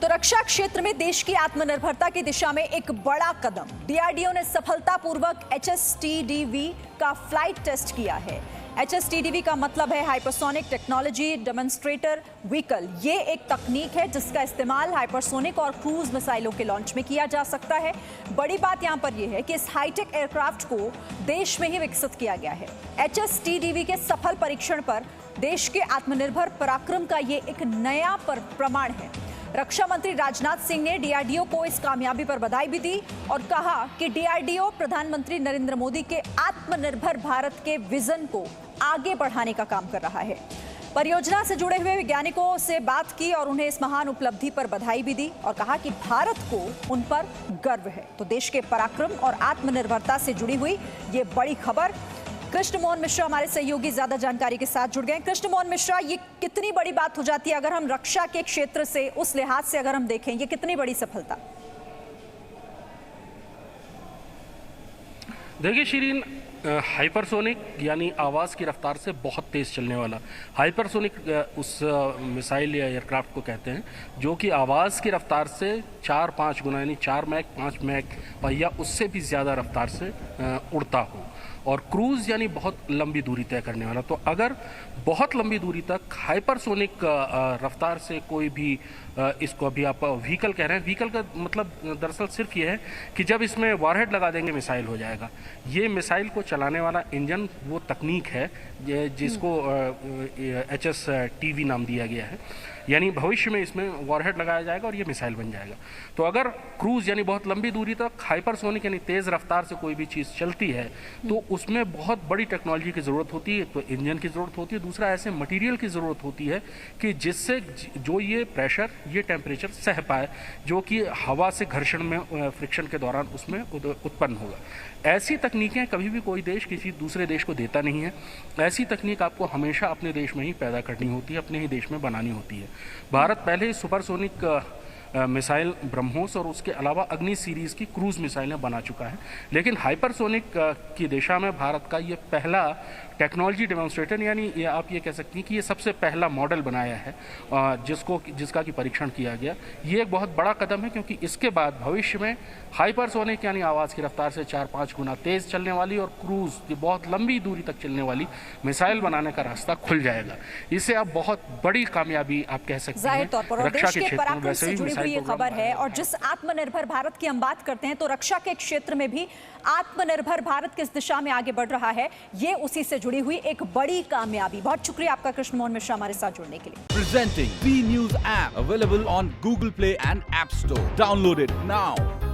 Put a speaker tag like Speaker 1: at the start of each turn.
Speaker 1: तो रक्षा क्षेत्र में देश की आत्मनिर्भरता की दिशा में एक बड़ा कदम। डीआरडीओ ने सफलतापूर्वक HSTDV का फ्लाइट टेस्ट किया है। HSTDV का मतलब है हाइपरसोनिक टेक्नोलॉजी डेमोन्स्ट्रेटर व्हीकल। ये एक तकनीक है जिसका इस्तेमाल हाइपरसोनिक और क्रूज मिसाइलों के लॉन्च में किया जा सकता है। बड़ी बात यहां पर यह है कि इस हाईटेक एयरक्राफ्ट को देश में ही विकसित किया गया है। HSTDV के सफल परीक्षण पर देश के आत्मनिर्भर पराक्रम का ये एक नया प्रमाण है। रक्षा मंत्री राजनाथ सिंह ने डीआरडीओ को इस कामयाबी पर बधाई भी दी और कहा कि डीआरडीओ प्रधानमंत्री नरेंद्र मोदी के आत्मनिर्भर भारत के विजन को आगे बढ़ाने का काम कर रहा है। परियोजना से जुड़े हुए वैज्ञानिकों से बात की और उन्हें इस महान उपलब्धि पर बधाई भी दी और कहा कि भारत को उन पर गर्व है। तो देश के पराक्रम और आत्मनिर्भरता से जुड़ी हुई ये बड़ी खबर। कृष्ण मोहन मिश्रा हमारे सहयोगी ज्यादा जानकारी के साथ जुड़ गए। कृष्ण मोहन मिश्रा, ये कितनी बड़ी बात हो जाती है अगर हम रक्षा के क्षेत्र से उस लिहाज से अगर हम देखें, ये कितनी बड़ी सफलता?
Speaker 2: देखिए शिरीन, हाइपरसोनिक यानी आवाज़ की रफ्तार से बहुत तेज़ चलने वाला हाइपरसोनिक उस मिसाइल या एयरक्राफ्ट को कहते हैं जो कि आवाज़ की रफ्तार से 4-5 गुना यानी 4 मैक 5 मैक या उससे भी ज़्यादा रफ्तार से उड़ता हो, और क्रूज़ यानी बहुत लंबी दूरी तय करने वाला। तो अगर बहुत लंबी दूरी तक हाइपरसोनिक रफ्तार से कोई भी इसको अभी आप व्हीकल कह रहे हैं, व्हीकल का मतलब दरअसल सिर्फ ये है कि जब इसमें वॉरहेड लगा देंगे मिसाइल हो जाएगा। ये मिसाइल को चलाने वाला इंजन वो तकनीक है जिसको HSTV नाम दिया गया है, यानी भविष्य में इसमें वॉरहेड लगाया जाएगा और ये मिसाइल बन जाएगा। तो अगर क्रूज यानी बहुत लंबी दूरी तक हाइपरसोनिक यानी तेज़ रफ्तार से कोई भी चीज़ चलती है तो उसमें बहुत बड़ी टेक्नोलॉजी की ज़रूरत होती है। तो इंजन की ज़रूरत होती है, दूसरा ऐसे मटेरियल की ज़रूरत होती है कि जिससे जो ये प्रेशर ये टेम्परेचर सह पाए जो कि हवा से घर्षण में फ्रिक्शन के दौरान उसमें उत्पन्न होगा। ऐसी तकनीकें कभी भी कोई देश किसी दूसरे देश को देता नहीं है। ऐसी तकनीक आपको हमेशा अपने देश में ही पैदा करनी होती है, अपने ही देश में बनानी होती है। भारत पहले ही सुपरसोनिक मिसाइल ब्रह्मोस और उसके अलावा अग्नि सीरीज़ की क्रूज मिसाइलें बना चुका है, लेकिन हाइपरसोनिक की दिशा में भारत का ये पहला टेक्नोलॉजी डेमोन्स्ट्रेटर यानी ये आप ये कह सकती हैं कि ये सबसे पहला मॉडल बनाया है जिसका कि परीक्षण किया गया। ये एक बहुत बड़ा कदम है क्योंकि इसके बाद भविष्य में हाइपरसोनिक यानी आवाज़ की रफ्तार से 4-5 गुना तेज़ चलने वाली और क्रूज ये बहुत लंबी दूरी तक चलने वाली मिसाइल बनाने का रास्ता खुल जाएगा। इससे आप बहुत बड़ी कामयाबी आप कह सकते हैं रक्षा के क्षेत्र में। वैसे भी मिसाइल
Speaker 1: ये खबर है और जिस आत्मनिर्भर भारत की हम बात करते हैं तो रक्षा के क्षेत्र में भी आत्मनिर्भर भारत किस दिशा में आगे बढ़ रहा है, ये उसी से जुड़ी हुई एक बड़ी कामयाबी। बहुत शुक्रिया आपका कृष्ण मोहन मिश्रा हमारे साथ जुड़ने के लिए।
Speaker 3: Presenting V News app available on Google Play and App Store. Download it now.